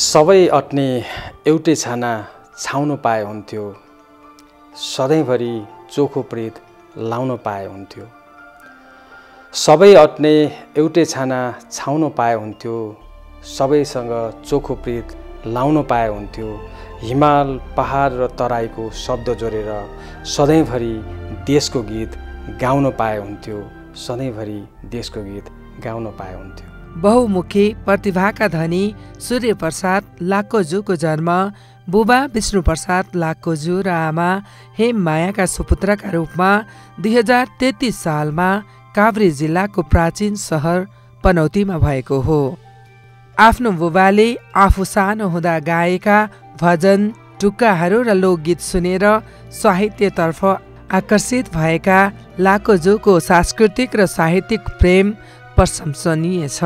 सबै अट्ने एउटै छाना छाउन पाए हुन्थ्यो, सधैँभरि चोखो प्रीत लाउन पाए हुन्थ्यो। सबै अट्ने एउटै छाना छाउन पाए हुन्थ्यो, सबैसँग चोखो प्रीत लाउन पाए हुन्थ्यो। हिमाल, पहाड र तराईको शब्द जोडेर सधैँभरि देशको गीत गाउन पाए हुन्थ्यो, सधैँभरि देशको गीत गाउन पाए हुन्थ्यो। बहुमुखी प्रतिभाका धनी सूर्य प्रसाद लाक्कोजुको जन्म बुबा विष्णु प्रसाद लाक्कोजु र आमा हेम मायाका सुपुत्रका रूपमा 2033 सालमा काभ्रे जिल्लाको प्राचीन सहर पनौतीमा भएको हो। आफ्नो बुबाले आफू सानो हुँदा गाएका भजन, टुक्काहरू र लोकगीत सुनेर साहित्यतर्फ आकर्षित भएका लाक्कोजुको सांस्कृतिक र साहित्यिक प्रेम प्रशंसनीय छ।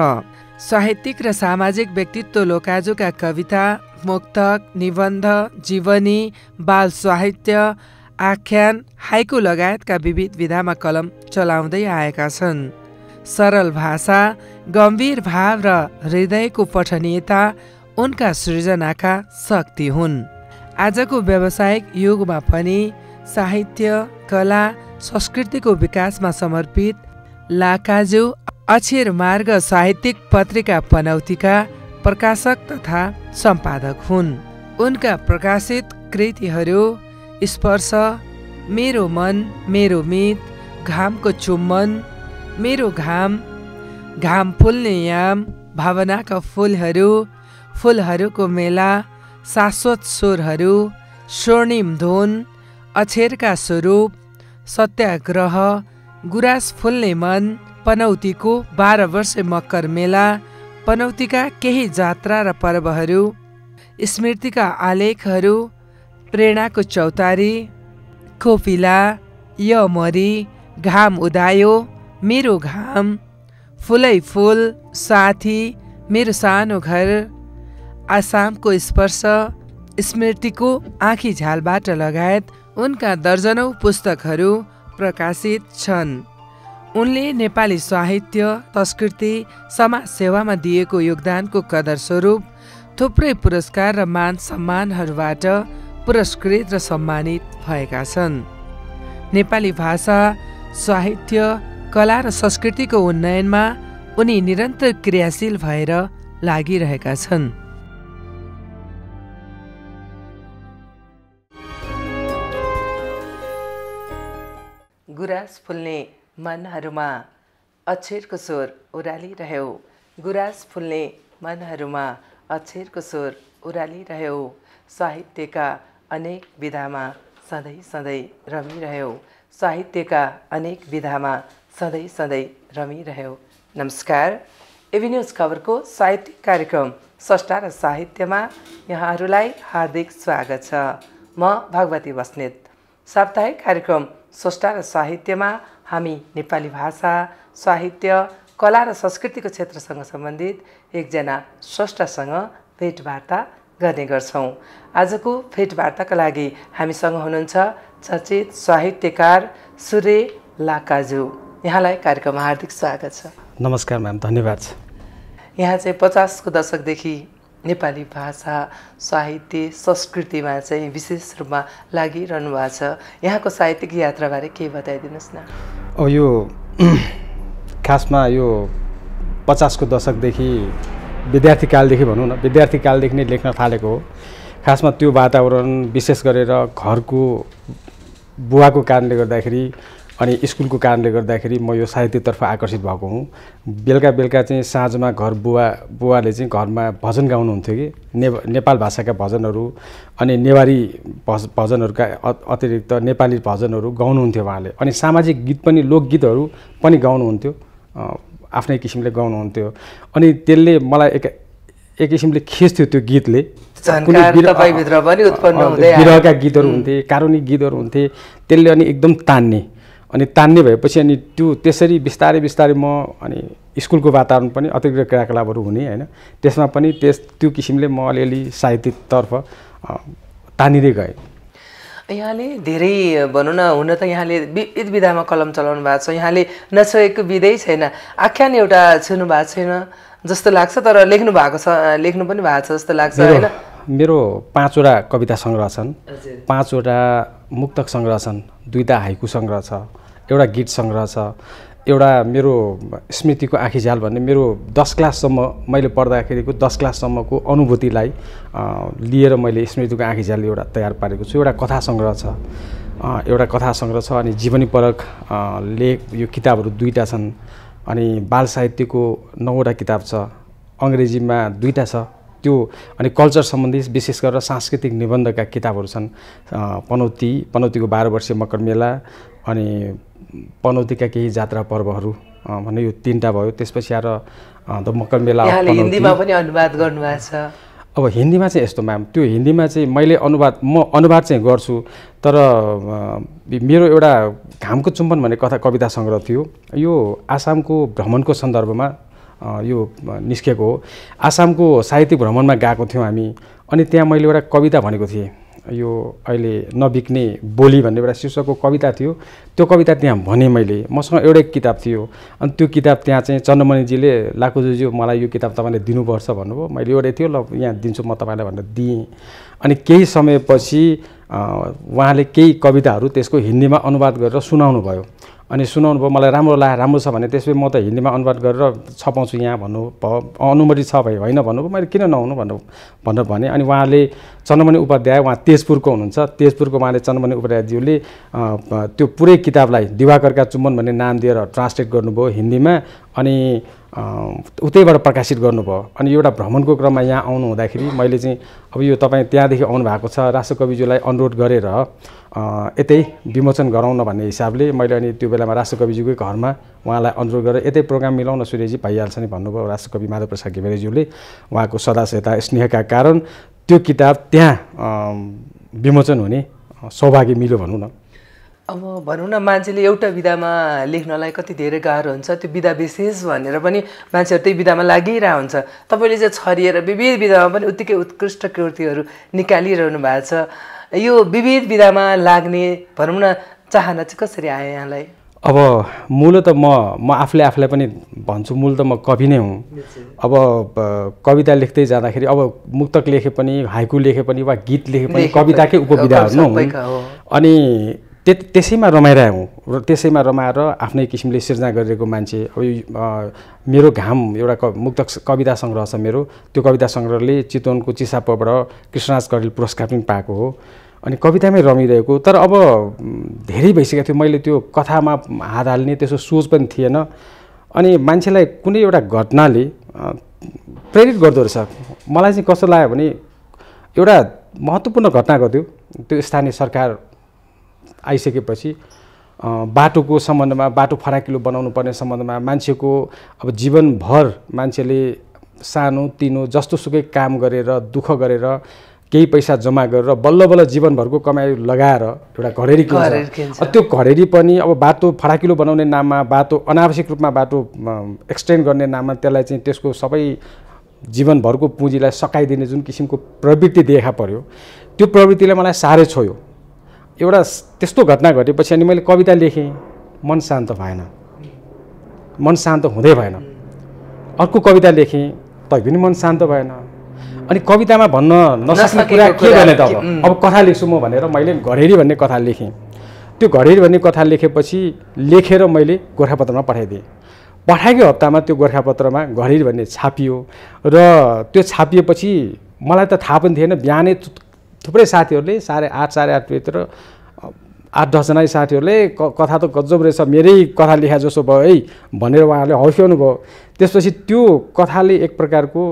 साहित्यिक र सामाजिक व्यक्तित्व लोकाजुका कविता, मुक्तक, निबन्ध, जीवनी, बाल साहित्य, आख्यान, हाइकु लगायतका विविध विधामा कलम चलाउँदै आएका छन्। सरल भाषा, गम्भीर भाव र हृदयको पठनीयता उनका सृजनाका शक्ति हुन्। आजको व्यावसायिक युगमा पनि साहित्य, कला, संस्कृतिको विकासमा समर्पित लाक्कोजु अक्षर मार्ग साहित्यिक पत्रिका पनौतीका प्रकाशक तथा सम्पादक हुन्। उनका प्रकाशित कृतिहरू स्पर्श, मेरो मन, मेरो मित, घामको चुम्बन, मेरो घाम, घाम फुल्ने याम, भावनाका फुलहरू, फुलहरूको मेला, शाश्वत स्वरहरू, स्वर्णिम धुन, अक्षरका स्वरूप, सत्याग्रह, गुराँस फुल्ने मन, पनौतीको 12 वर्षे मकर मेला, पनौतीका केही जात्रा र पर्वहरू, स्मृतिका आलेखहरू, प्रेरणाको चौतारी, कोपिला, यमरी, घाम उदायो, मेरो घाम, फुलै फुल, साथी, मेरो सानो घर, आसामको स्पर्श, स्मृतिको आँखी झ्यालबाट लगायत उनका दर्जनौं पुस्तकहरू प्रकाशित छन्। उनले नेपाली साहित्य, संस्कृति, समाज सेवामा दिएको योगदानको कदर स्वरूप थुप्रै पुरस्कार र मान सम्मानहरूबाट पुरस्कृत र सम्मानित भएका छन्। नेपाली भाषा, साहित्य, कला र संस्कृतिको उन्नयनमा उनी निरन्तर क्रियाशील भएर लागिरहेका छन्। गुराँस फुल्ने मनहरूमा अक्षरको स्वर ओह्रालिरह्यो, गुराँस फुल्ने मनहरूमा अक्षरको स्वर ओह्रालिरह्यो, साहित्यका अनेक विधामा सधैँ सधैँ रमिरह्यो, साहित्यका अनेक विधामा सधैँ सधैँ रमिरह्यो। नमस्कार, एबी न्युज खबरको साहित्यिक कार्यक्रम स्रष्टा र साहित्यमा यहाँहरूलाई हार्दिक स्वागत छ। म भगवती बस्नेत। साप्ताहिक कार्यक्रम स्रष्टा र साहित्यमा हामी नेपाली भाषा, साहित्य, कला र संस्कृतिको क्षेत्रसँग सम्बन्धित एकजना स्रष्टासँग भेटवार्ता गर्ने गर्छौँ। आजको भेटवार्ताका लागि हामीसँग हुनुहुन्छ चर्चित साहित्यकार सूर्य लाक्कोजु। यहाँलाई कार्यक्रममा हार्दिक स्वागत छ। नमस्कार म्याम, धन्यवाद छ। यहाँ चाहिँ 50 को दशकदेखि नेपाली भाषा, साहित्य, संस्कृतिमा चाहिँ विशेष रूपमा लागिरहनु भएको छ। यहाँको साहित्यिक यात्राबारे केही बताइदिनुहोस् न। यो खासमा यो 50 को दशकदेखि विद्यार्थी कालदेखि भनौँ न, विद्यार्थी कालदेखि नै लेख्न थालेको हो। खासमा त्यो वातावरण विशेष गरेर घरको बुवाको कारणले गर्दाखेरि अनि स्कुलको कारणले गर्दाखेरि म यो साहित्यतर्फ आकर्षित भएको हुँ। बेलुका बेलुका चाहिँ साँझमा बुवाले चाहिँ घरमा भजन गाउनुहुन्थ्यो कि नेपाल भाषाका भजनहरू अनि नेवारी भजनहरूका अतिरिक्त नेपाली भजनहरू गाउनुहुन्थ्यो उहाँले। अनि सामाजिक गीत पनि, लोकगीतहरू पनि गाउनुहुन्थ्यो, आफ्नै किसिमले गाउनुहुन्थ्यो। अनि त्यसले मलाई एक किसिमले खिच्थ्यो त्यो गीतले। विरहका गीतहरू हुन्थे, कारुणिक गीतहरू हुन्थे, त्यसले अनि एकदम अनि तान्ने भएपछि अनि त्यो त्यसरी बिस्तारै बिस्तारै म अनि स्कुलको वातावरण पनि अतिरिक्त क्रियाकलापहरू हुने होइन, त्यसमा पनि त्यो किसिमले म अलिअलि साहित्यतर्फ तानिँदै गएँ। यहाँले धेरै भनौँ न, हुन त यहाँले विविध विधामा कलम चलाउनु भएको छ। यहाँले नछोएको विधै छैन। आख्यान एउटा छुनु भएको छैन, जस्तो लाग्छ, तर लेख्नु भएको छ, लेख्नु पनि भएको छ जस्तो लाग्छ हैन? मेरो 5 वटा कविता सङ्ग्रह छन्, 5 वटा मुक्तक सङ्ग्रह छन्, 2टा हाइकु सङ्ग्रह छ, एउटा गीत सङ्ग्रह छ, एउटा मेरो स्मृतिको आँखीझ्याल भन्ने मेरो 10 क्लाससम्म मैले पढ्दाखेरिको 10 क्लाससम्मको अनुभूतिलाई लिएर मैले स्मृतिको आँखीझ्याल एउटा तयार पारेको छु। एउटा कथा सङ्ग्रह छ, अनि जीवनीपरक लेख यो किताबहरू 2टा छन्, अनि बाल साहित्यको 9वटा किताब छ, अङ्ग्रेजीमा 2टा छ त्यो, अनि कल्चर सम्बन्धी विशेष गरेर सांस्कृतिक निबन्धका किताबहरू छन्। पनौतीको 12 वर्षीय मकर मेला, अनि पनौतीका केही जात्रा पर्वहरू भन्ने यो 3टा भयो। त्यसपछि आएर द मकर मेला। यहाँले हिन्दीमा पनि अनुवाद गर्नुभएको छ। अब हिन्दीमा चाहिँ यस्तो म्याम, त्यो हिन्दीमा चाहिँ मैले अनुवाद चाहिँ गर्छु, तर मेरो एउटा घामको चुम्बन भन्ने कविता सङ्ग्रह थियो, यो आसामको भ्रमणको सन्दर्भमा यो निस्केको हो। आसामको साहित्यिक भ्रमणमा गएको थियौँ हामी, अनि त्यहाँ मैले एउटा कविता भनेको थिएँ, यो अहिले नबिक्ने बोली भन्ने एउटा शीर्षकको कविता थियो। त्यो कविता त्यहाँ भने मैले, मसँग एउटै किताब थियो, अनि त्यो किताब त्यहाँ चाहिँ चन्द्रमणिजीले लाकुजुज्यू मलाई यो किताब तपाईँले दिनुपर्छ भन्नुभयो। मैले एउटै थियो, ल यहाँ दिन्छु म तपाईँलाई भनेर दिएँ। अनि केही समयपछि उहाँले केही कविताहरू त्यसको हिन्दीमा अनुवाद गरेर सुनाउनु भयो, अनि सुनाउनु भयो, मलाई राम्रो लाग्यो, राम्रो छ भने त्यसपछि म त हिन्दीमा अनुवाद गरेर छपाउँछु यहाँ भन्नुभयो। अनुमति छ भाइ होइन भन्नुभयो। मैले किन नहुनु भनेर भने। अनि उहाँले चन्द्रमणि उपाध्याय, उहाँ तेजपुरको हुनुहुन्छ, तेजपुरको उहाँले चन्द्रमणि उपाध्यायज्यूले त्यो पुरै किताबलाई दिवाकरका चुम्बन भन्ने नाम दिएर ट्रान्सलेट गर्नुभयो हिन्दीमा, अनि उतैबाट प्रकाशित गर्नुभयो। अनि एउटा भ्रमणको क्रममा यहाँ आउनु हुँदाखेरि मैले चाहिँ अब यो तपाईँ त्यहाँदेखि आउनु भएको छ, राष्ट्रकविज्यूलाई अनुरोध गरेर यतै विमोचन गराउन भन्ने हिसाबले मैले अनि त्यो बेलामा राष्ट्रकविज्यूकै घरमा उहाँलाई अनुरोध गरेर यतै प्रोग्राम मिलाउन सूर्यजी भइहाल्छ नि भन्नुभयो राष्ट्रकवि माधव प्रसाद घिमिरेज्यूले। उहाँको सदाशयता स्नेहका कारण त्यो किताब त्यहाँ विमोचन हुने सौभाग्य मिल्यो भनौँ न। अब भनौँ न, मान्छेले एउटा विधामा लेख्नलाई कति धेरै गाह्रो हुन्छ, त्यो विधा विशेष भनेर पनि मान्छेहरू त्यही विधामा लागिरहेको हुन्छ। तपाईँले चाहिँ छरिएर विविध विधामा पनि उत्तिकै उत्कृष्ट कृतिहरू निकालिरहनु भएको छ। यो विविध विधामा लाग्ने भनौँ न चाहना चाहिँ कसरी आयो यहाँलाई? अब मूल त म आफूलाई पनि भन्छु, मूल त म कवि नै हुँ। अब कविता लेख्दै जाँदाखेरि अब मुक्तक लेखे पनि, हाइकु लेखे पनि, वा गीत लेखे पनि कविताकै उपविधाहरू नै हुन्। अनि त्यसैमा रमाइरहेको हुँ र त्यसैमा रमाएर आफ्नै किसिमले सिर्जना गरिरहेको मान्छे। अब मेरो घाम एउटा मुक्तक कविता सङ्ग्रह छ मेरो, त्यो कविता सङ्ग्रहले चितवनको चिसापोबाट कृष्णराज कडेल पुरस्कार पनि पाएको हो। अनि कवितामै रमिरहेको, तर अब धेरै भइसकेको थियो, मैले त्यो कथामा हात हाल्ने त्यसो सोच पनि थिएन। अनि मान्छेलाई कुनै एउटा घटनाले प्रेरित गर्दो रहेछ। मलाई चाहिँ कस्तो लाग्यो भने एउटा महत्त्वपूर्ण घटना घट्यो, त्यो स्थानीय सरकार आइसकेपछि बाटोको सम्बन्धमा, बाटो फराकिलो बनाउनु पर्ने सम्बन्धमा मान्छेको अब जीवनभर मान्छेले सानो तिनो जस्तोसुकै काम गरेर दुःख गरेर केही पैसा जम्मा गरेर बल्ल बल्ल जीवनभरको कमाइ लगाएर एउटा घडेरी किन्छ। त्यो घडेरी पनि अब बाटो फराकिलो बनाउने नाममा, बाटो अनावश्यक रूपमा बाटो एक्सटेन्ड गर्ने नाममा त्यसलाई चाहिँ त्यसको सबै जीवनभरको पुँजीलाई सकाइदिने जुन किसिमको प्रवृत्ति देखा पर्यो, त्यो प्रवृत्तिले मलाई साह्रै छोयो। एउटा त्यस्तो घटना घटेपछि अनि मैले कविता लेखेँ, मन शान्त भएन, मन शान्त हुँदै भएन। अर्को कविता लेखेँ, तै पनि मन शान्त भएन। अनि कवितामा भन्न नसक्ने कुरा के गर्ने त? अब कथा लेख्छु म भनेर मैले घडेरी भन्ने कथा लेखेँ। त्यो घडेरी भन्ने कथा लेखेपछि लेखेर मैले गोरखापत्रमा पठाइदिएँ। पठाएकै हप्तामा त्यो गोरखापत्रमा घडेरी भन्ने छापियो र त्यो छापिएपछि मलाई त थाहा पनि थिएन। बिहानै थुप्रै साथीहरूले 8:30 साढे 8 बजेतिर 8-10 जना साथीहरूले कथा त गजब रहेछ, मेरै कथा लेखा जसो भयो है भनेर उहाँहरूले हौस्याउनु भयो। त्यसपछि त्यो कथाले एक प्रकारको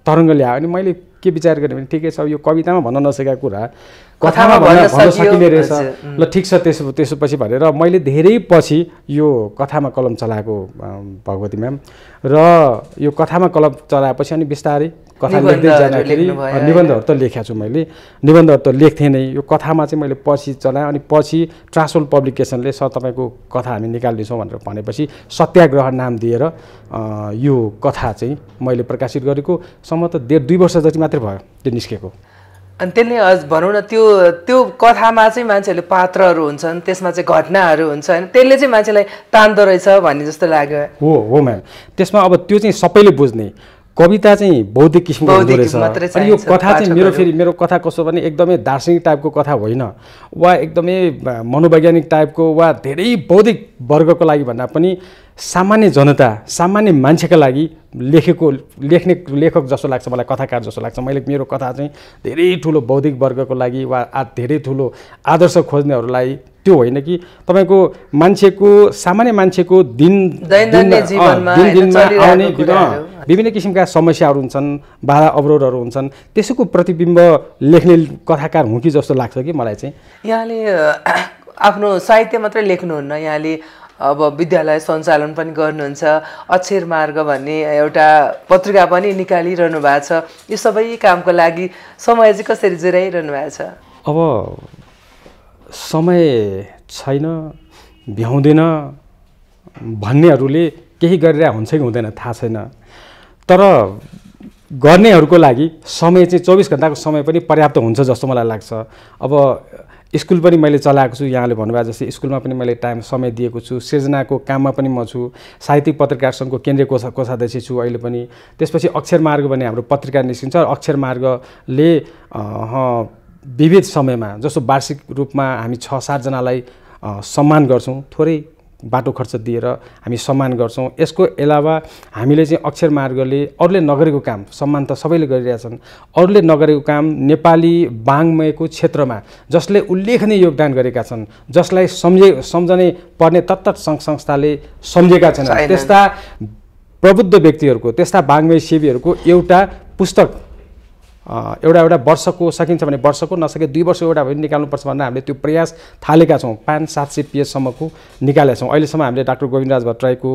तरङ्ग ल्यायो। अनि मैले के विचार गरेँ भने ठिकै छ, यो कवितामा भन्न नसकेका कुरा कथामा भन्न सकिने रहेछ, ल ठिक छ त्यसपछि भनेर मैले धेरै पछि यो कथामा कलम चलाएको भगवती म्याम। र यो कथामा कलम चलाएपछि अनि बिस्तारै कथा लेख्दै जाँदाखेरि निबन्धहरू त लेखेको छु मैले, निबन्धहरू त लेख्थेँ नै। यो कथामा चाहिँ मैले पछि चलाएँ। अनि पछि ट्रान्सोल पब्लिकेसनले तपाईँको कथा हामी निकाल्दैछौँ भनेर भनेपछि सत्याग्रह नाम दिएर यो कथा चाहिँ मैले प्रकाशित गरेको। सम्भवतः 1.5-2 वर्ष जति मात्रै भयो त्यो निस्केको। अनि त्यसले अझ भनौँ न त्यो कथामा चाहिँ मान्छेहरूले पात्रहरू हुन्छन्, त्यसमा चाहिँ घटनाहरू हुन्छ होइन, त्यसले चाहिँ मान्छेलाई तान्दो रहेछ भन्ने जस्तो लाग्यो। हो म्याम, त्यसमा अब त्यो चाहिँ सबैले बुझ्ने कविता चाहिँ बौद्धिक किसिमको हुँदो रहेछ। अनि यो कथा चाहिँ मेरो कथा कस्तो भने एकदमै दार्शनिक टाइपको कथा होइन, वा एकदमै मनोवैज्ञानिक टाइपको वा धेरै बौद्धिक वर्गको लागि भन्दा पनि सामान्य जनता सामान्य मान्छेका लागि लेख्ने लेखक जस्तो लाग्छ मलाई, कथाकार जस्तो लाग्छ। मैले मेरो कथा चाहिँ धेरै ठुलो बौद्धिक वर्गको लागि वा धेरै ठुलो आदर्श खोज्नेहरूलाई त्यो होइन कि तपाईँको मान्छेको सामान्य मान्छेको दिनमा आउने विभिन्न किसिमका समस्याहरू हुन्छन्, बाधा अवरोधहरू हुन्छन्, त्यसैको प्रतिबिम्ब लेख्ने कथाकार हुँ कि जस्तो लाग्छ कि मलाई चाहिँ। यहाँले आफ्नो साहित्य मात्रै लेख्नुहुन्न, यहाँले अब विद्यालय सञ्चालन पनि गर्नुहुन्छ, अक्षर मार्ग भन्ने एउटा पत्रिका पनि निकालिरहनु भएको छ। यो सबै कामको लागि समय चाहिँ कसरी जुराइरहनु भएको छ? अब समय छैन, भ्याउँदैन भन्नेहरूले केही गरिरहेको हुन्छ कि हुँदैन थाहा छैन, तर गर्नेहरूको लागि समय चाहिँ 24 घण्टाको समय पनि पर्याप्त हुन्छ जस्तो मलाई लाग्छ। अब स्कुल पनि मैले चलाएको छु, यहाँले भन्नुभयो जस्तै स्कुलमा पनि मैले समय दिएको छु, सृजनाको काममा पनि म छु, साहित्यिक पत्रकार सङ्घको केन्द्रीय कोषाध्यक्ष छु अहिले पनि। त्यसपछि अक्षर मार्ग भन्ने हाम्रो पत्रिका निस्किन्छ, अक्षर मार्गले विविध समयमा जस्तो वार्षिक रूपमा हामी 6-7 जनालाई सम्मान गर्छौँ, थोरै बाटो खर्च दिएर हामी सम्मान गर्छौँ। यसको अलावा हामीले चाहिँ अक्षर मार्गले अरूले नगरेको काम, सम्मान त सबैले गरिरहेछन्, अरूले नगरेको काम नेपाली वाङ्मयको क्षेत्रमा जसले उल्लेखनीय योगदान गरेका छन्, जसलाई सम्झने पर्ने तत्त सङ्घ संस्थाले सम्झेका छन्, त्यस्ता प्रबुद्ध व्यक्तिहरूको, त्यस्ता वाङ्मय सेवीहरूको एउटा पुस्तक एउटा वर्षको सकिन्छ भने वर्षको, नसके 2 वर्ष एउटा पनि निकाल्नुपर्छ भनेर हामीले त्यो प्रयास थालेका छौँ। 500-700 पेजसम्मको निकालेका छौँ। अहिलेसम्म हामीले डाक्टर गोविन्दराज भट्टराईको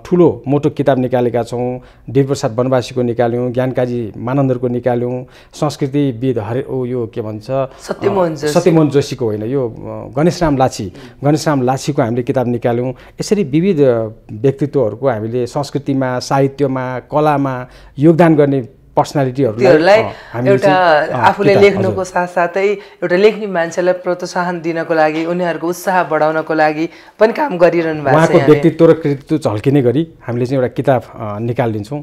ठुलो मोटो किताब निकालेका छौँ, देवप्रसाद बनवासीको निकाल्यौँ, ज्ञानकाजी मानन्दरको निकाल्यौँ, संस्कृतिविद यो के भन्छ सत्यमोहन जोशीको होइन, यो गणेशराम लाछीको हामीले किताब निकाल्यौँ। यसरी विविध व्यक्तित्वहरूको हामीले संस्कृतिमा, साहित्यमा, कलामा योगदान गर्ने पर्सनालिटीहरूलाई एउटा आफूले लेख्नुको साथसाथै एउटा लेख्ने मान्छेलाई प्रोत्साहन दिनको लागि, उनीहरूको उत्साह बढाउनको लागि पनि काम गरिरहनु भएको छ। उहाँको व्यक्तित्व र कृतित्व झल्किने गरी हामीले चाहिँ एउटा किताब निकालिदिन्छौँ।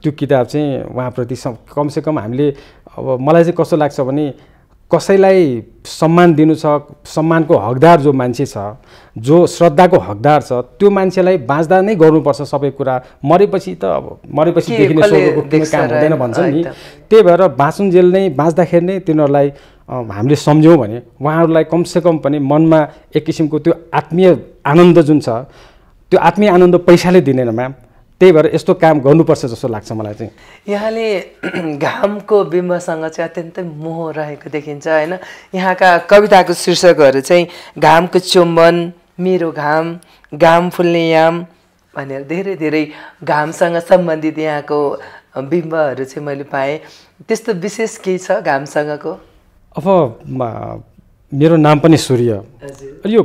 त्यो किताब चाहिँ उहाँप्रति कमसेकम हामीले, अब मलाई चाहिँ कस्तो लाग्छ भने कसैलाई सम्मान दिनु छ, सम्मानको हकदार जो मान्छे छ, जो श्रद्धाको हकदार छ, त्यो मान्छेलाई बाँच्दा नै गर्नुपर्छ सबै कुरा, मरेपछि त अब मरेपछि देखिने स्वर्गको कुनै काम हुँदैन भन्छन् नि। त्यही भएर बाँचुन्जेल नै, बाँच्दाखेरि नै तिनीहरूलाई हामीले सम्झ्यौँ भने उहाँहरूलाई कमसेकम पनि मनमा एक किसिमको त्यो आत्मीय आनन्द जुन छ, त्यो आत्मीय आनन्द पैसाले दिँदैन म्याम। त्यही भएर यस्तो काम गर्नुपर्छ जस्तो लाग्छ मलाई चाहिँ। यहाँले घामको बिम्बसँग चाहिँ अत्यन्तै मोह रहेको देखिन्छ होइन। यहाँका कविताको शीर्षकहरू चाहिँ घामको चुम्बन, मेरो घाम, घाम फुल्ने याम भनेर धेरै धेरै घामसँग सम्बन्धित यहाँको बिम्बहरू चाहिँ मैले पाएँ। त्यस्तो विशेष केही छ घामसँगको? अब मेरो नाम पनि सूर्य, यो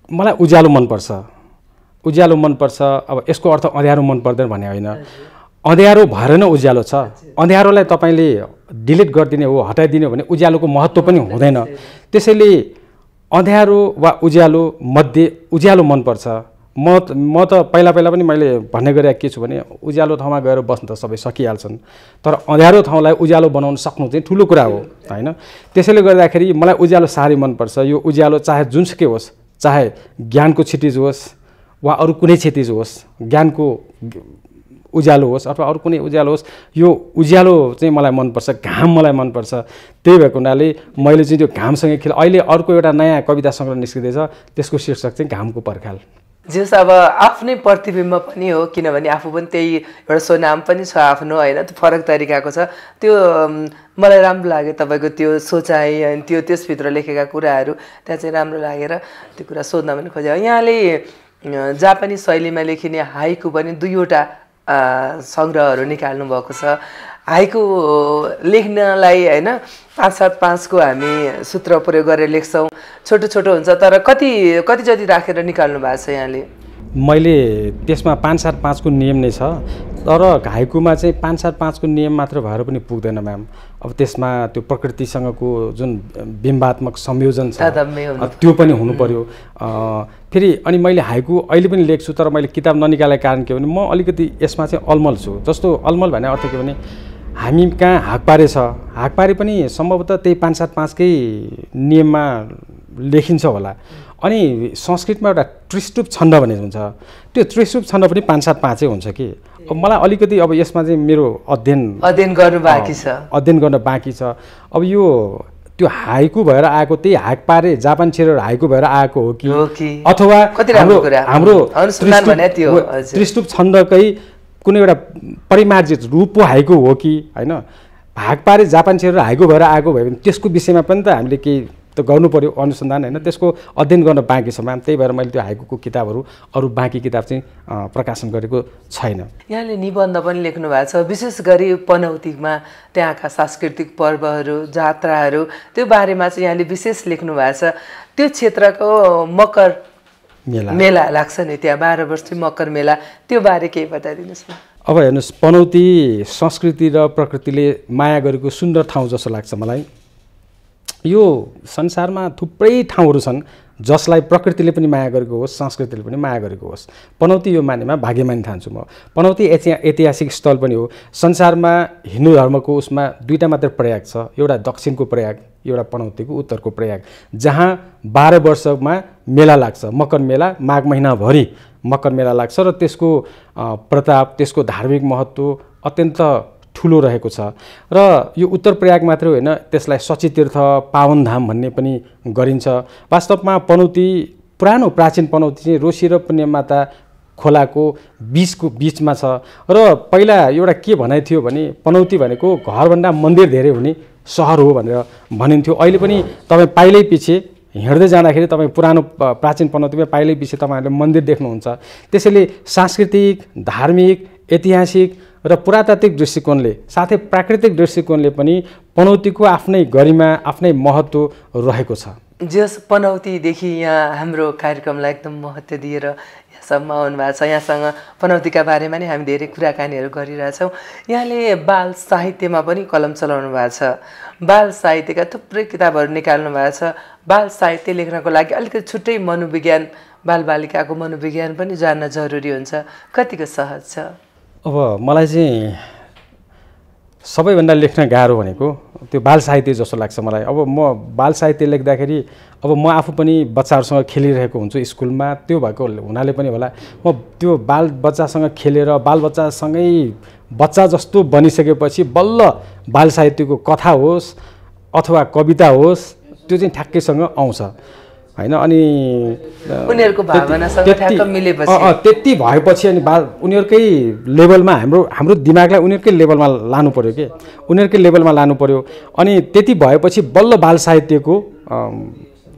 मलाई उज्यालो मनपर्छ, उज्यालो मनपर्छ। अब यसको अर्थ अँध्यारो मन पर्दैन भन्ने होइन, अँध्यारो भएर नै उज्यालो छ। अँध्यारोलाई तपाईँले डिलिट गरिदिने हो, हटाइदिने हो भने उज्यालोको महत्त्व पनि हुँदैन। त्यसैले अँध्यारो वा उज्यालो मध्ये उज्यालो मनपर्छ। म त पहिला पनि मैले भन्ने गरेको के छु भने उज्यालो ठाउँमा गएर बस्न त सबै सकिहाल्छन्, तर अँध्यारो ठाउँलाई उज्यालो बनाउन सक्नु चाहिँ ठुलो कुरा हो होइन। त्यसैले गर्दाखेरि मलाई उज्यालो साह्रै मनपर्छ। यो उज्यालो चाहे जुनसुकै होस्, चाहे ज्ञानको क्षितिज होस् वा अरू कुनै क्षितिज होस्, ज्ञानको उज्यालो होस् अथवा अरू कुनै उज्यालो होस्, यो उज्यालो चाहिँ मलाई मनपर्छ, घाम मलाई मनपर्छ। त्यही भएको हुनाले मैले चाहिँ त्यो घामसँगै अहिले अर्को एउटा नयाँ कविता सङ्ग्रह निस्किँदैछ, त्यसको शीर्षक चाहिँ घामको पर्खाल। जस अब आफ्नै प्रतिबिम्ब पनि हो, किनभने आफू पनि त्यही एउटा स्वनाम पनि छ आफ्नो होइन, त्यो फरक तरिकाको छ। त्यो मलाई राम्रो लाग्यो तपाईँको त्यो सोचाइ अनि त्यसभित्र लेखेका कुराहरू त्यहाँ चाहिँ राम्रो लागेर त्यो कुरा सोध्न पनि खोजेँ। यहाँले जापानी शैलीमा लेखिने हाइकु पनि 2वटा सङ्ग्रहहरू निकाल्नु भएको छ। हाइकु लेख्नलाई होइन 5-7-5 को हामी सूत्र प्रयोग गरेर लेख्छौँ, छोटो छोटो हुन्छ, तर कति जति राखेर निकाल्नु भएको छ यहाँले? मैले त्यसमा 575 को नियम नै छ, तर हाइकुमा चाहिँ 575 को नियम मात्र भएर पनि पुग्दैन म्याम। अब त्यसमा त्यो प्रकृतिसँगको जुन बिम्बात्मक संयोजन छ त्यो पनि हुनु पर्यो। फेरि अनि मैले हाइकु अहिले पनि लेख्छु, तर मैले किताब ननिकालेको कारण के भने म अलिकति यसमा चाहिँ अलमल छु। जस्तो अलमल भने अर्थ के भने हामी कहाँ हाकपारे छ, हाकपारे पनि सम्भवतः त्यही 575 कै नियममा लेखिन्छ होला। अनि संस्कृतमा एउटा त्रिष्टुप छन्द भन्ने हुन्छ, त्यो त्रिष्टुप छन्द पनि 575 हुन्छ कि। अब मलाई अलिकति अब यसमा चाहिँ मेरो अध्ययन गर्नु बाँकी छ, अध्ययन गर्न बाँकी छ। अब यो त्यो हाइकु भएर आएको त्यही हाकपारे जापान छिरेर हाइकु भएर आएको हो कि अथवा हाम्रो त्रिष्टुप छन्दकै कुनै एउटा परिमार्जित रूप पो हाइकु हो कि हैन। हाकपारे जापान छिरेर हाइकु भएर आएको भयो भने त्यसको विषयमा पनि त हामीले केही त गर्नु पर्यो अनुसन्धान हैन, त्यसको अध्ययन गर्न बाँकी छ म्याम। त्यही भएर मैले त्यो हाइकुको किताबहरू अरू बाँकी किताब चाहिँ प्रकाशन गरेको छैन। यहाँले निबन्ध पनि लेख्नु भएको छ, विशेष गरी पनौतीमा त्यहाँका सांस्कृतिक पर्वहरू जात्राहरू त्यो बारेमा चाहिँ यहाँले विशेष लेख्नु भएको छ। त्यो क्षेत्रको मकर मेला लाग्छ नि, त्यहाँ 12 वर्षे मकर मेला, त्यो बारे केही बताइदिनुहोस् न। अब हेर्नुहोस्, पनौती संस्कृति र प्रकृतिले माया गरेको सुन्दर ठाउँ जस्तो लाग्छ मलाई। यो संसारमा थुप्रै ठाउँहरू छन् जसलाई प्रकृतिले पनि माया गरेको होस्, संस्कृतिले पनि माया गरेको होस्। पनौती यो मानेमा भाग्यमानी ठान्छु म। पनौती ऐतिहासिक स्थल पनि हो। संसारमा हिन्दू धर्मको उसमा दुईटा मात्र प्रयाग छ, एउटा दक्षिणको प्रयाग, एउटा पनौतीको उत्तरको प्रयाग, जहाँ 12 वर्षमा मेला लाग्छ। मकर मेला माघ महिनाभरि मकर मेला लाग्छ र त्यसको प्रताप, त्यसको धार्मिक महत्त्व अत्यन्त ठुलो रहेको छ। र यो उत्तर प्रयाग मात्र होइन, त्यसलाई सचीतीर्थ पावनधाम भन्ने पनि गरिन्छ। वास्तवमा पनौती पुरानो प्राचीन पनौती चाहिँ रोशी र पुण्यमाता खोलाको बीचमा छ। र पहिला एउटा के भनाइ थियो भने पनौती भनेको घरभन्दा मन्दिर धेरै हुने सहर हो भनेर भनिन्थ्यो। अहिले पनि तपाईँ पाइलै पछि हिँड्दै जाँदाखेरि तपाईँ पुरानो प्राचीन पनौतीमा पाइलै पछि तपाईँहरूले मन्दिर देख्नुहुन्छ। त्यसैले सांस्कृतिक, धार्मिक, ऐतिहासिक र पुरातात्विक दृष्टिकोणले साथै प्राकृतिक दृष्टिकोणले पनि पनौतीको आफ्नै गरिमा, आफ्नै महत्त्व रहेको छ। जस पनौतीदेखि यहाँ हाम्रो कार्यक्रमलाई एकदम महत्त्व दिएर यहाँसम्म आउनुभएको छ। यहाँसँग पनौतीका बारेमा नै हामी धेरै कुराकानीहरू गरिरहेछौँ। यहाँले बाल साहित्यमा पनि कलम चलाउनु भएको छ, बाल साहित्यका थुप्रै किताबहरू निकाल्नु भएको छ। बाल साहित्य लेख्नको लागि अलिकति छुट्टै मनोविज्ञान, बालबालिकाको मनोविज्ञान पनि जान्न जरुरी हुन्छ, कतिको सहज छ? अब मलाई चाहिँ सबैभन्दा लेख्न गाह्रो भनेको त्यो बाल साहित्य जस्तो लाग्छ मलाई। अब म बाल साहित्य लेख्दाखेरि अब म आफू पनि बच्चाहरूसँग खेलिरहेको हुन्छु स्कुलमा, त्यो भएको हुनाले पनि होला म त्यो बाल बच्चासँग खेलेर बालबच्चासँगै बच्चा जस्तो बनिसकेपछि बल्ल बाल साहित्यको कथा होस् अथवा कविता होस् त्यो चाहिँ ठ्याक्कैसँग आउँछ हैन। अनि उनीहरूको भावनासँग ठ्याक्क मिलेपछि त्यति भएपछि अनि उनीहरूकै लेभलमा हाम्रो दिमागलाई उनीहरूकै लेभलमा लानु पर्यो के, उनीहरूकै लेभलमा लानु पर्यो। अनि त्यति भएपछि बल्ल बाल साहित्यको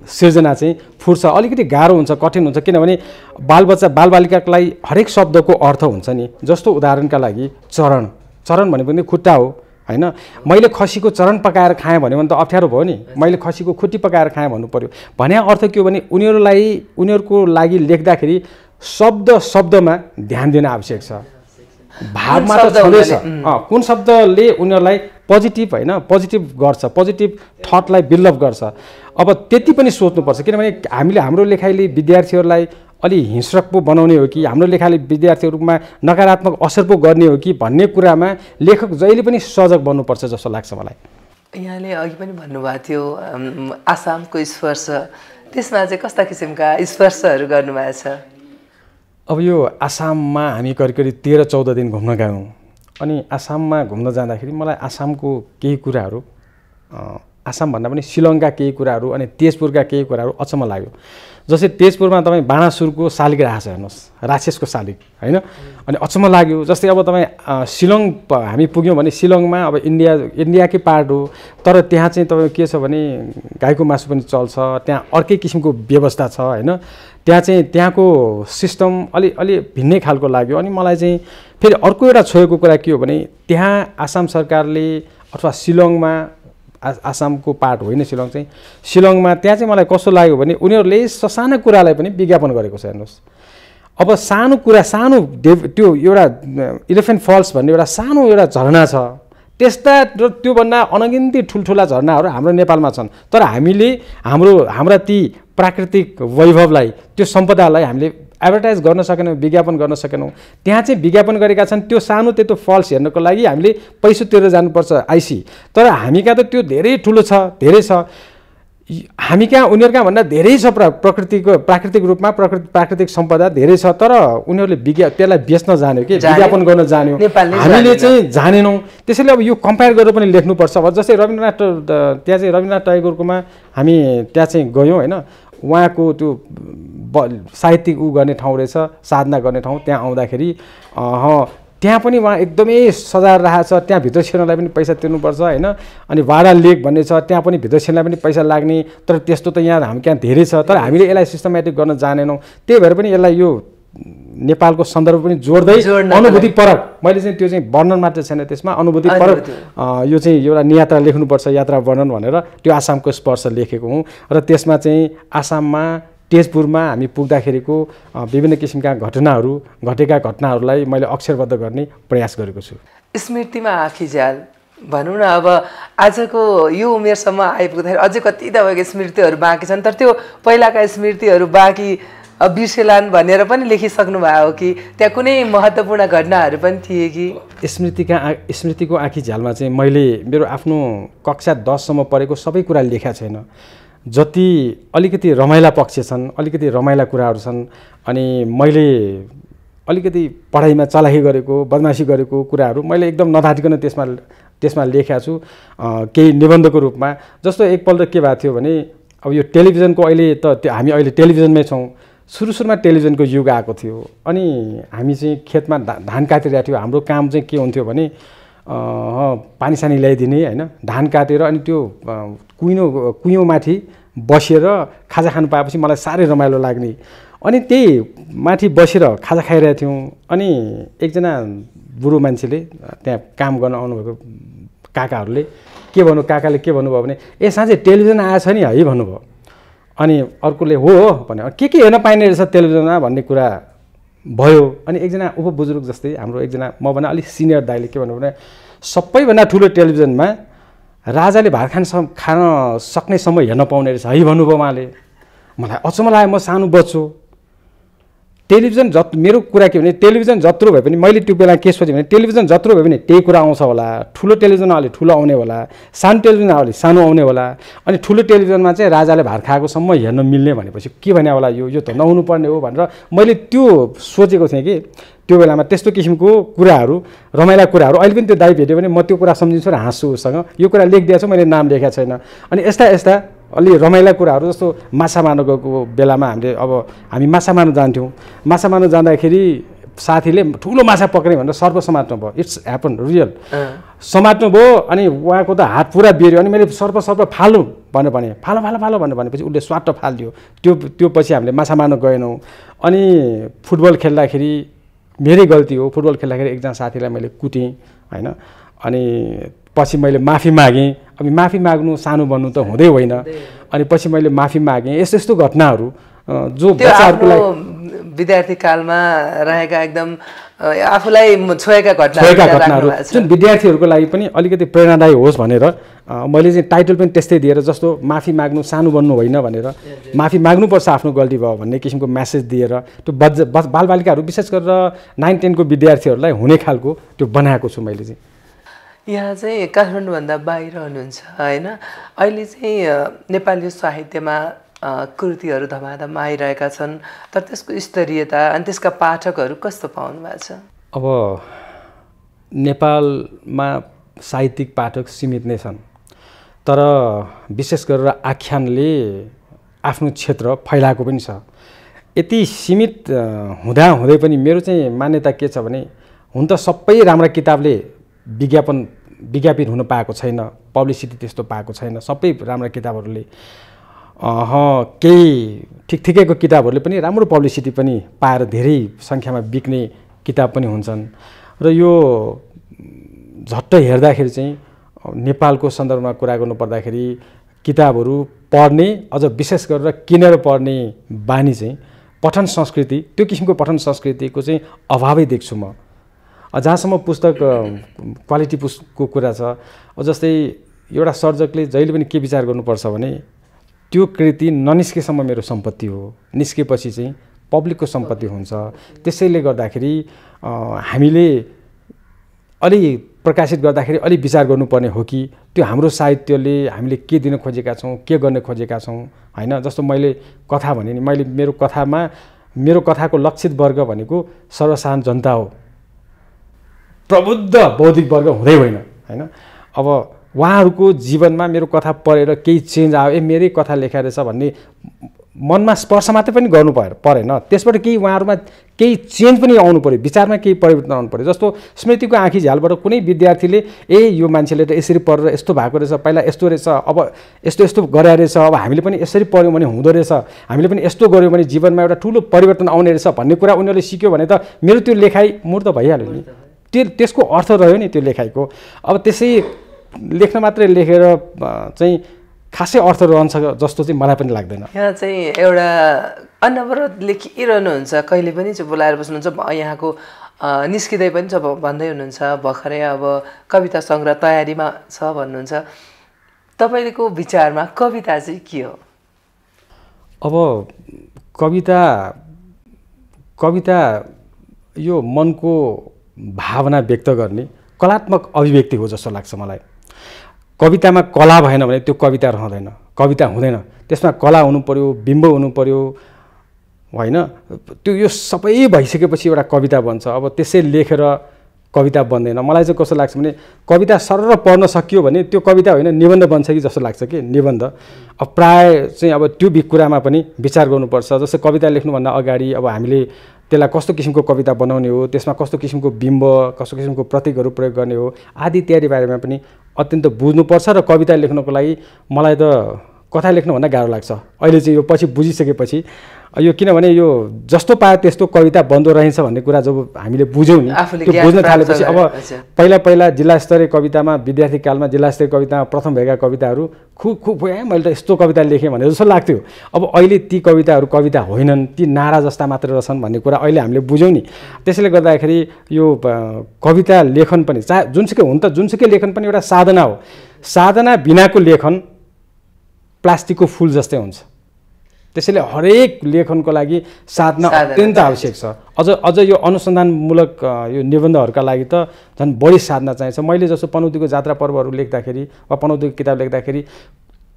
सिर्जना चाहिँ फुर्छ। अलिकति गाह्रो हुन्छ, कठिन हुन्छ, किनभने बालबालिकालाई हरेक शब्दको अर्थ हुन्छ नि। जस्तो उदाहरणका लागि चरण भनेको नि खुट्टा हो हैन। मैले खसीको चरण पकाएर खाएँ भन्यो भने त अप्ठ्यारो भयो नि, मैले खसीको खुट्टी पकाएर खाएँ भन्नु पर्यो। भने अर्थ के हो भने उनीहरूको लागि लेख्दाखेरि शब्दमा ध्यान दिन आवश्यक छ। भावमा त छँदैछ, कुन शब्दले उनीहरूलाई पोजिटिभ हैन पोजिटिभ गर्छ, पोजिटिभ थटलाई बिल्डअप गर्छ। अब त्यति पनि सोच्नुपर्छ, किनभने हाम्रो लेखाइले विद्यार्थीहरूलाई अलि हिंस्रक पो बनाउने हो कि हाम्रो लेखाले विद्यार्थीहरूमा नकारात्मक असर पो गर्ने हो कि भन्ने कुरामा लेखक जहिले पनि सजग बन्नुपर्छ जस्तो लाग्छ मलाई। यहाँले अघि पनि भन्नुभएको थियो आसामको स्पर्श, त्यसमा चाहिँ कस्ता किसिमका स्पर्शहरू गर्नुभएको छ? अब यो आसाममा हामी करिब 13-14 दिन घुम्न गयौँ। अनि आसाममा घुम्न जाँदाखेरि मलाई आसामको केही कुराहरू, आसाम भन्दा पनि शिलङका केही कुराहरू अनि तेजपुरका केही कुराहरू अचम्म लाग्यो। जस्तै तेजपुरमा तपाईँ बाणासुरको शालिग राखेको छ हेर्नुहोस्, राक्षसको शालिग हैन। अनि अचम्म लाग्यो। जस्तै अब तपाईँ शिलङ हामी पुग्यौँ भने शिलङमा अब इन्डियाकै पार्ट हो, तर त्यहाँ चाहिँ तपाईँ के छ भने गाईको मासु पनि चल्छ, त्यहाँ अर्कै किसिमको व्यवस्था छ हैन। त्यहाँ चाहिँ त्यहाँको सिस्टम अलि भिन्नै खालको लाग्यो। अनि मलाई चाहिँ फेरि अर्को एउटा छोएको कुरा के हो भने त्यहाँ आसाम सरकारले अथवा शिलङमा, आसामको पार्ट होइन शिलङ चाहिँ, शिलङमा त्यहाँ चाहिँ मलाई कस्तो लाग्यो भने उनीहरूले ससाना कुरालाई पनि विज्ञापन गरेको छ हेर्नुहोस्। अब सानो कुरा सानो त्यो एउटा इलेफेन्ट फल्स भन्ने एउटा सानो एउटा झरना छ, त्यस्ता र त्योभन्दा अनगिन्ती ठुल्ठुला झरनाहरू हाम्रो नेपालमा छन्। तर हामीले हाम्रा ती प्राकृतिक वैभवलाई, त्यो सम्पदालाई हामीले एडभर्टाइज गर्न सकेनौँ, विज्ञापन गर्न सकेनौँ। त्यहाँ चाहिँ विज्ञापन गरेका छन्, त्यो सानो त्यत्रो फल्स हेर्नको लागि हामीले पैसा तिरेर जानुपर्छ आइसी। तर हामी कहाँ त त्यो धेरै ठुलो छ, धेरै छ। हामी कहाँ उनीहरू कहाँ भन्दा धेरै छ, प्राकृतिक रूपमा प्राकृतिक सम्पदा धेरै छ। तर उनीहरूले त्यसलाई बेच्न जान्यो कि विज्ञापन गर्न जान्यो, हामीले चाहिँ जानेनौँ। त्यसैले अब यो कम्पेयर गरेर पनि लेख्नुपर्छ। अब जस्तै त्यहाँ चाहिँ रविन्द्रनाथ टैगोरकोमा हामी त्यहाँ चाहिँ गयौँ होइन, उहाँको त्यो साहित्यिक गर्ने ठाउँ रहेछ, साधना गर्ने ठाउँ। त्यहाँ आउँदाखेरि त्यहाँ पनि उहाँ एकदमै सजाएर राखेको छ, त्यहाँ भित्र छिर्नलाई पनि पैसा तिर्नुपर्छ होइन। अनि भाडा लेक भन्ने छ, त्यहाँ पनि भित्र छिर्नलाई पनि पैसा लाग्ने। तर त्यस्तो त यहाँ हामी कहाँ धेरै छ, तर हामीले यसलाई सिस्टमेटिक गर्न जानेनौँ। त्यही भएर पनि यसलाई यो नेपालको सन्दर्भ पनि जोड्दै अनुभूति परक, मैले चाहिँ त्यो चाहिँ वर्णन मात्र छैन त्यसमा, अनुभूति परक यो चाहिँ एउटा यात्रा लेख्नुपर्छ, यात्रा वर्णन भनेर त्यो आसामको स्पर्श लेखेको हुँ। र त्यसमा चाहिँ आसाममा तेजपुरमा हामी पुग्दाखेरिको विभिन्न किसिमका घटेका घटनाहरूलाई मैले अक्षरबद्ध गर्ने प्रयास गरेको छु। स्मृतिमा आँखीझ्याल भनौँ न, अब आजको यो उमेरसम्म आइपुग्दाखेरि अझै कति तपाईँको स्मृतिहरू बाँकी छन्, तर त्यो पहिलाका स्मृतिहरू बाँकी बिर्सेलान् भनेर पनि लेखिसक्नु भयो हो कि त्यहाँ कुनै महत्त्वपूर्ण घटनाहरू पनि थिए कि? स्मृतिको आँखीझ्यालमा चाहिँ मैले मेरो आफ्नो कक्षा 10सम्म पढेको सबै कुरा लेखेका छैन। जति अलिकति रमाइला पक्ष छन्, अलिकति रमाइला कुराहरू छन्, अनि मैले अलिकति पढाइमा चलाखी गरेको, बदमासी गरेको कुराहरू मैले एकदम नधाटिकन त्यसमा लेखेको छु केही निबन्धको रूपमा। जस्तो एकपल्ट के भएको थियो भने, अब यो टेलिभिजनको अहिले त हामी अहिले टेलिभिजनमै छौँ। सुरुमा टेलिभिजनको युग आएको थियो, अनि हामी चाहिँ खेतमा धान काटिरहेको थियो। हाम्रो काम चाहिँ के हुन्थ्यो भने पानी सानी ल्याइदिने होइन, धान काटेर अनि त्यो कुइँमाथि बसेर खाजा खानु पाएपछि मलाई साह्रै रमाइलो लाग्ने। अनि त्यही माथि बसेर खाजा खाइरहेको थियौँ। अनि एकजना बुढो मान्छेले त्यहाँ काम गर्न आउनुभएको काकाहरूले काकाले के भन्नुभयो भने, ए साँच्चै टेलिभिजन आएछ नि है भन्नुभयो। अनि अर्कोले हो भने के हेर्न पाइने रहेछ टेलिभिजनमा भन्ने कुरा भयो। अनि एकजना उपबुजुर्ग जस्तै हाम्रो एकजना मभन्दा अलिक सिनियर दाइले के भन्नु भने, सबैभन्दा ठुलो टेलिभिजनमा राजाले भात खान सक्नेसम्म हेर्न पाउने रहेछ है भन्नुभयो उहाँले। मलाई अचम्म लाग्यो, म सानो बच्चो। टेलिभिजन मेरो कुरा के भने, टेलिभिजन जत्रो भए पनि मैले त्यो बेला के सोचेँ भने, टेलिभिजन जत्रो भए पनि त्यही कुरा आउँछ होला। ठुलो टेलिभिजन अलि ठुलो आउने होला, सानो टेलिभिजन अलि सानो आउने होला। अनि ठुलो टेलिभिजनमा चाहिँ राजाले भात खाएकोसम्म हेर्न मिल्ने भनेपछि के भने होला, यो त नहुनु पर्ने हो भनेर मैले त्यो सोचेको थिएँ कि त्यो बेलामा त्यस्तो किसिमको कुराहरू, रमाइला कुराहरू। अहिले पनि त्यो दाइ भेट्यो भने म त्यो कुरा सम्झिन्छु र हाँस्छु उसँग। यो कुरा लेखिदिएको छु, मैले नाम लेखेको छैन। अनि यस्ता अलि रमाइला कुराहरू, जस्तो माछा मार्न गएको बेलामा हामी माछा मार्न जान्थ्यौँ। माछा मार्न जाँदाखेरि साथीले ठुलो माछा पक्रेँ भनेर सर्प समात्नु भयो। इट्स ह्यापन रियल, समात्नु भयो। अनि उहाँको त हात पुरा बेर्यो। अनि मैले सर्प फाल्नु भने फालो भनेपछि उसले स्वाट फालिदियो। त्यो पछि हामीले माछा मार्न गएनौँ। अनि फुटबल खेल्दाखेरि मेरै गल्ती हो, फुटबल खेल्दाखेरि एकजना साथीलाई मैले कुटेँ होइन। अनि पछि मैले माफी मागेँ। अब माफी माग्नु सानो बन्नु त हुँदै होइन। अनि पछि मैले माफी मागेँ। यस्तो घटनाहरू जो बच्चाहरूलाई विद्यार्थी कालमा रहेका एकदम आफूलाई छोएका घटनाहरू जुन विद्यार्थीहरूको लागि पनि अलिकति प्रेरणादायी होस् भनेर मैले चाहिँ टाइटल पनि त्यस्तै दिएर, जस्तो माफी माग्नु सानो बन्नु होइन भनेर, माफी माग्नुपर्छ आफ्नो गल्ती भयो भन्ने किसिमको म्यासेज दिएर त्यो बालबालिकाहरू विशेष गरेर 9-10 को विद्यार्थीहरूलाई हुने खालको त्यो बनाएको छु मैले चाहिँ। यहाँ चाहिँ काठमाडौँभन्दा बाहिर हुनुहुन्छ होइन, अहिले चाहिँ नेपाली साहित्यमा कृतिहरू धमाधम आइरहेका छन्, तर त्यसको स्तरीयता अनि त्यसका पाठकहरू कस्तो पाउनु भएको छ? अब नेपालमा साहित्यिक पाठक सीमित नै छन्, तर विशेष गरेर आख्यानले आफ्नो क्षेत्र फैलाएको पनि छ। यति सीमित हुँदै पनि मेरो चाहिँ मान्यता के छ भने, हुन त सबै राम्रा किताबले विज्ञापित हुन पाएको छैन, पब्लिसिटी त्यस्तो पाएको छैन सबै राम्रा किताबहरूले। केही ठिकठिकैको किताबहरूले पनि राम्रो पब्लिसिटी पनि पाएर धेरै सङ्ख्यामा बिक्ने किताब पनि हुन्छन्। र यो झट्ट हेर्दाखेरि चाहिँ नेपालको सन्दर्भमा कुरा गर्नु पर्दाखेरि किताबहरू पढ्ने, अझ विशेष गरेर किनेर पढ्ने बानी चाहिँ पठन संस्कृति, त्यो किसिमको पठन संस्कृतिको चाहिँ अभावै देख्छु म। जहाँसम्म पुस्तक क्वालिटी पुस्तकको कुरा छ, जस्तै एउटा सर्जकले जहिले पनि के विचार गर्नुपर्छ भने त्यो कृति ननिस्केसम्म मेरो सम्पत्ति हो, निस्केपछि चाहिँ पब्लिकको सम्पत्ति हुन्छ। त्यसैले गर्दाखेरि हामीले अलि प्रकाशित गर्दाखेरि अलि विचार गर्नुपर्ने हो कि त्यो हाम्रो साहित्यले हामीले के दिन खोजेका छौँ, के गर्न खोजेका छौँ हैन। जस्तो मैले कथा भने नि, मैले मेरो कथाको लक्षित वर्ग भनेको सर्वसाधारण जनता हो, प्रबुद्ध बौद्धिक वर्ग हुँदै होइन हैन। अब उहाँहरूको जीवनमा मेरो कथा पढेर केही चेन्ज आयो, मेरै कथा लेखा रहेछ भन्ने मनमा स्पर्श मात्रै पनि गर्नु परेन, त्यसबाट केही उहाँहरूमा केही चेन्ज पनि आउनु पऱ्यो, विचारमा केही परिवर्तन आउनु पऱ्यो। जस्तो स्मृतिको आँखी झ्यालबाट कुनै विद्यार्थीले यो मान्छेले त यसरी पढेर यस्तो भएको रहेछ, पहिला यस्तो रहेछ, अब यस्तो यस्तो गरे रहेछ, अब हामीले पनि यसरी पढ्यौँ भने हुँदो रहेछ, हामीले पनि यस्तो गऱ्यौँ भने जीवनमा एउटा ठुलो परिवर्तन आउने रहेछ भन्ने कुरा उनीहरूले सिक्यो भने त मेरो त्यो लेखाइ मूर्त भइहाल्यो नि। त्यसको अर्थ रह्यो नि त्यो लेखाइको। अब त्यसै लेख्न मात्रै लेखेर चाहिँ खासै अर्थ रहन्छ जस्तो चाहिँ मलाई पनि लाग्दैन। यहाँ चाहिँ एउटा अनवरत लेखिरहनुहुन्छ, कहिले पनि चाहिँ बोलाएर बस्नुहुन्छ, यहाँको निस्किँदै पनि छ भन्दै हुनुहुन्छ, भर्खरै अब कविता सङ्ग्रह तयारीमा छ भन्नुहुन्छ। तपाईँको विचारमा कविता चाहिँ के हो? अब कविता यो मनको भावना व्यक्त गर्ने कलात्मक अभिव्यक्ति हो जस्तो लाग्छ मलाई। कवितामा कला भएन भने त्यो कविता रहँदैन, कविता हुँदैन। त्यसमा कला हुनु पर्यो, बिम्ब हुनु पर्यो होइन। त्यो यो सबै भइसकेपछि एउटा कविता बन्छ। अब त्यसै लेखेर कविता बन्दैन। मलाई चाहिँ कस्तो लाग्छ भने कविता सरर पढ्न सकियो भने त्यो कविता होइन निबन्ध बन्छ कि जस्तो लाग्छ कि निबन्ध। अब प्राय चाहिँ अब त्यो कुरामा पनि विचार गर्नुपर्छ। जस्तै कविता लेख्नुभन्दा अगाडि अब हामीले त्यसलाई कस्तो किसिमको कविता बनाउने हो, त्यसमा कस्तो किसिमको बिम्ब, कस्तो किसिमको प्रतीकहरू प्रयोग गर्ने हो आदि इत्यादि बारेमा पनि अत्यन्त बुझ्नुपर्छ। र कविता लेख्नको लागि मलाई त कथा लेख्नुभन्दा गाह्रो लाग्छ अहिले चाहिँ यो पछि बुझिसकेपछि। यो किनभने यो जस्तो पायो त्यस्तो कविता बन्दो रहेछ भन्ने कुरा जब हामीले बुझ्यौँ नि, त्यो बुझ्न थालेपछि अब पहिला जिल्ला स्तरीय कवितामा विद्यार्थी कालमा जिल्ला स्तरीय कवितामा प्रथम भएका कविताहरू खुब मैले त यस्तो कविता लेखेँ भने जस्तो लाग्थ्यो। अब अहिले ती कविताहरू कविता होइनन्, ती नारा जस्ता मात्र रहेछन् भन्ने कुरा अहिले हामीले बुझ्यौँ नि। त्यसैले गर्दाखेरि यो कविता लेखन पनि चाहे जुनसुकै हुन त, जुनसुकै लेखन पनि एउटा साधना हो। साधना बिनाको लेखन प्लास्टिकको फुल जस्तै हुन्छ। त्यसैले हरेक लेखनको लागि साधना अत्यन्त आवश्यक छ। अझ यो अनुसन्धानमूलक यो निबन्धहरूका लागि त झन् बढी साधना चाहिन्छ। मैले जस्तो पनौतीको जात्रा पर्वहरू लेख्दाखेरि वा पनौतीको किताब लेख्दाखेरि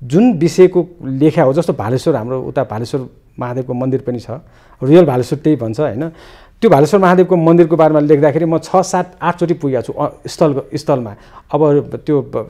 जुन विषयको लेखा हो, जस्तो भालेश्वर, हाम्रो उता भालेश्वर महादेवको मन्दिर पनि छ, रियल भालेश्वर त्यही भन्छ होइन। त्यो भालेश्वर महादेवको मन्दिरको बारेमा लेख्दाखेरि म 6, 7, 8 चोटि पुगेको छु स्थलमा। अब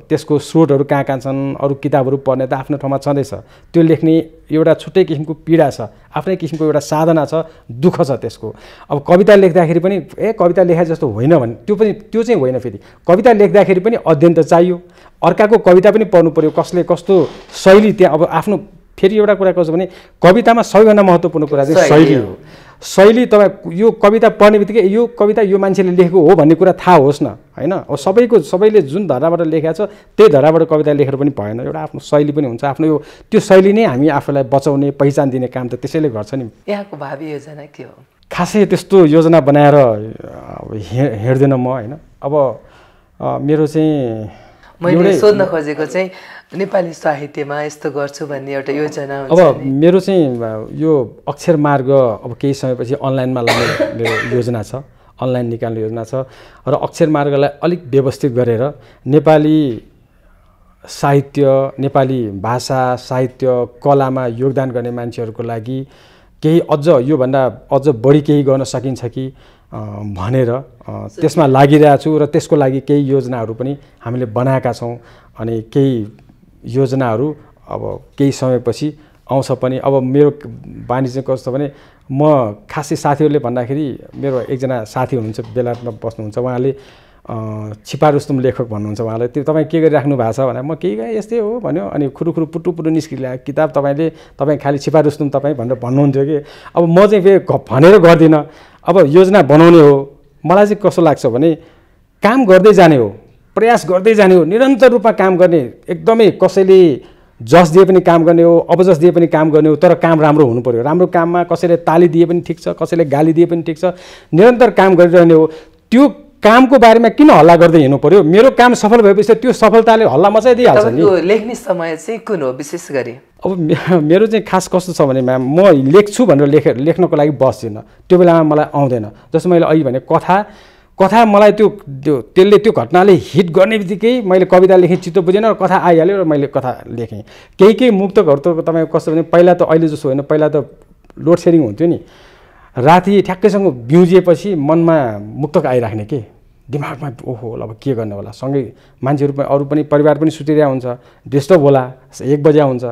त्यसको स्रोतहरू कहाँ कहाँ छन्, अरू किताबहरू पढ्ने त आफ्नो ठाउँमा छँदैछ, त्यो लेख्ने एउटा छुट्टै किसिमको पीडा छ, आफ्नै किसिमको एउटा साधना छ, दुःख छ त्यसको। अब कविता लेख्दाखेरि पनि कविता लेखा जस्तो होइन भने त्यो चाहिँ होइन। फेरि कविता लेख्दाखेरि पनि अध्ययन त चाहियो, अर्काको कविता पनि पढ्नु पर्यो, कसले कस्तो शैली त्यहाँ। अब आफ्नो फेरि एउटा कुरा कस्तो भने कवितामा सबैभन्दा महत्त्वपूर्ण कुरा चाहिँ शैली हो। शैली तपाईँ यो कविता पढ्ने बित्तिकै यो कविता यो मान्छेले लेखेको हो भन्ने कुरा थाहा होस् न होइन। अब सबैले जुन धराबाट लेखेको छ त्यही धराबाट कविता लेखेर पनि भएन। एउटा आफ्नो शैली पनि हुन्छ, आफ्नो यो त्यो शैली नै हामी आफूलाई बचाउने पहिचान दिने काम त त्यसैले गर्छ नि। यहाँको भावी योजना के हो? खासै त्यस्तो योजना बनाएर हिँड्दैन म होइन। अब मेरो चाहिँ मैले सोध्न खोजेको चाहिँ नेपाली साहित्यमा यस्तो गर्छु भन्ने एउटा योजना हुन्छ। अब मेरो चाहिँ यो अक्षर मार्ग अब केही समयपछि अनलाइनमा लाने मेरो योजना छ, अनलाइन निकाल्ने योजना छ। र अक्षर मार्गलाई अलिक व्यवस्थित गरेर नेपाली साहित्य, नेपाली भाषा, साहित्य, कलामा योगदान गर्ने मान्छेहरूको लागि केही योभन्दा अझ बढी केही गर्न सकिन्छ कि भनेर त्यसमा लागिरहेको छु। र त्यसको लागि केही योजनाहरू पनि हामीले बनाएका छौँ। अनि केही योजनाहरू अब केही समयपछि आउँछ पनि। अब मेरो बानी चाहिँ कस्तो भने म खासै साथीहरूले भन्दाखेरि मेरो एकजना साथी हुनुहुन्छ, बेलायतमा बस्नुहुन्छ, उहाँले छिपा रुस्तुम लेखक भन्नुहुन्छ। उहाँलाई त्यो तपाईँ के गरिराख्नु भएको छ भने म केही यस्तै हो भन्यो। अनि खुरुखुरु पुट्टु निस्किरहेको किताब तपाईँ खालि छिपा रुस्तुम तपाईँ भनेर भन्नुहुन्थ्यो कि। अब म चाहिँ भनेर गर्दिनँ। अब योजना बनाउने हो। मलाई चाहिँ कस्तो लाग्छ भने काम गर्दै जाने हो, प्रयास गर्दै जाने हो, निरन्तर रूपमा काम गर्ने। एकदमै कसैले जस दिए पनि काम गर्ने हो, अबजस दिए पनि काम गर्ने हो, तर काम राम्रो हुनु पर्यो। राम्रो काममा कसैले ताली दिए पनि ठिक छ, कसैले गाली दिए पनि ठिक छ, निरन्तर काम गरिरहने हो। त्यो कामको बारेमा किन हल्ला गर्दै हिँड्नु पर्यो? मेरो काम सफल भएपछि त्यो सफलताले हल्ला मचाइदिइहाल्छ नि। लेख्ने समय चाहिँ कुन हो विशेष गरी? अब मेरो चाहिँ खास कस्तो छ भने म्याम, म लेख्छु भनेर लेख्नको लागि बस्दिनँ, त्यो बेलामा मलाई आउँदैन। जस्तो मैले अहिले भने कथा मलाई त्यसले त्यो घटनाले हिट गर्ने बित्तिकै मैले कविता लेखेँ, चित्त बुझेन र कथा आइहाल्यो र मैले कथा लेखेँ। केही मुक्तकहरू त तपाईँको कस्तो भने पहिला त अहिले जस्तो होइन, पहिला त लोड सेडिङ हुन्थ्यो नि, राति ठ्याक्कैसँग बिउजिएपछि मनमा मुक्तक आइराख्ने के दिमागमा, ओहो अब के गर्ने होला, सँगै मान्छेहरू पनि अरू पनि परिवार पनि सुतिरहेको हुन्छ, डिस्टर्ब होला, 1 बजे हुन्छ,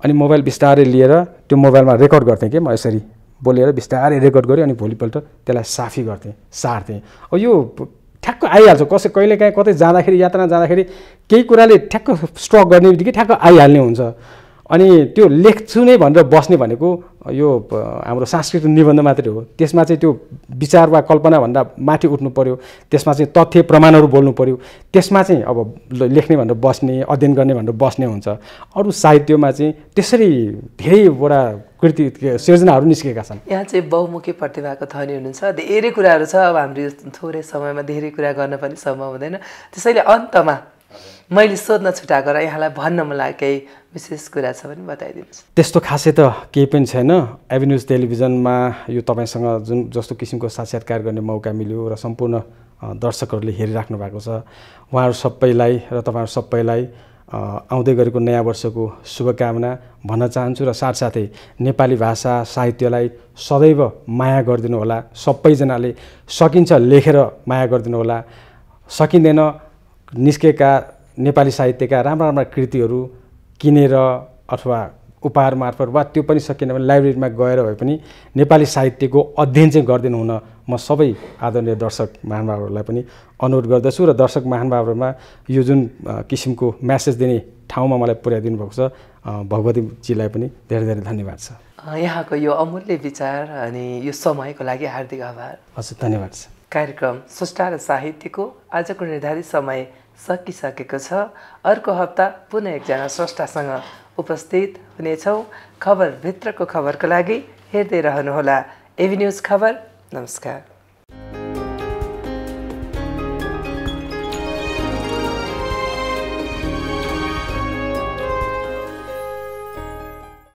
अनि मोबाइल बिस्तारै लिएर त्यो मोबाइलमा रेकर्ड गर्थेँ कि म यसरी बोलेर बिस्तारै रेकर्ड गरेँ, अनि भोलिपल्ट त्यसलाई साफी गर्थेँ, सार्थेँ। अब यो ठ्याक्क आइहाल्छ, कहिलेकाहीँ कतै जाँदाखेरि, यात्रा जाँदाखेरि केही कुराले ठ्याक्क स्ट्रक गर्ने बित्तिकै ठ्याक्क आइहाल्ने हुन्छ। अनि त्यो लेख्छु नै भनेर बस्ने भनेको यो हाम्रो सांस्कृतिक निबन्ध मात्रै हो। त्यसमा चाहिँ त्यो विचार वा कल्पनाभन्दा माथि उठ्नु पर्यो, त्यसमा चाहिँ तथ्य प्रमाणहरू बोल्नु पर्यो, त्यसमा चाहिँ अब लेख्ने भनेर बस्ने, अध्ययन गर्ने भनेर बस्ने हुन्छ। अरू साहित्यमा चाहिँ त्यसरी धेरैवटा कृति सिर्जनाहरू निस्केका छन्। यहाँ चाहिँ बहुमुखी प्रतिभाको धनी हुनुहुन्छ, धेरै कुराहरू छ। अब हाम्रो थोरै समयमा धेरै कुरा गर्न पनि सम्भव हुँदैन, त्यसैले अन्तमा मैले सोध्न छुटाएको र यहाँलाई भन्न मन लागेको केही विशेष कुरा छ भने बताइदिनुहोस्। त्यस्तो खासै त केही पनि छैन। एभिन्युज टेलिभिजनमा यो तपाईँसँग जुन जस्तो किसिमको साक्षात्कार गर्ने मौका मिल्यो र सम्पूर्ण दर्शकहरूले हेरिराख्नु भएको छ, उहाँहरू सबैलाई र तपाईँहरू सबैलाई आउँदै गरेको नयाँ वर्षको शुभकामना भन्न चाहन्छु। र साथसाथै नेपाली भाषा साहित्यलाई सदैव माया गरिदिनु होला। सबैजनाले सकिन्छ लेखेर माया गरिदिनु होला। सकिँदैन निस्केका नेपाली साहित्यका राम्रा कृतिहरू किनेर अथवा उपहार मार्फत वा त्यो पनि सकिएन भने लाइब्रेरीमा गएर भए पनि नेपाली साहित्यको अध्ययन चाहिँ गरिदिनु हुन म सबै आदरणीय दर्शक महानुभावहरूलाई पनि अनुरोध गर्दछु। र दर्शक महानुभावहरूमा यो जुन किसिमको म्यासेज दिने ठाउँमा मलाई पुर्याइदिनु भएको छ, भगवतीजीलाई पनि धेरै धेरै धन्यवाद छ। यहाँको यो अमूल्य विचार अनि यो समयको लागि हार्दिक आभार। हजुर धन्यवाद छ। कार्यक्रम स्रष्टा र साहित्यको आजको निर्धारित समय सकिसकेको छ। अर्को हप्ता पुनः एकजना स्रष्टासँग उपस्थित हुनेछौँ। खबरभित्रको खबरको लागि हेर्दै रहनुहोला एभी न्युज खबर। नमस्कार।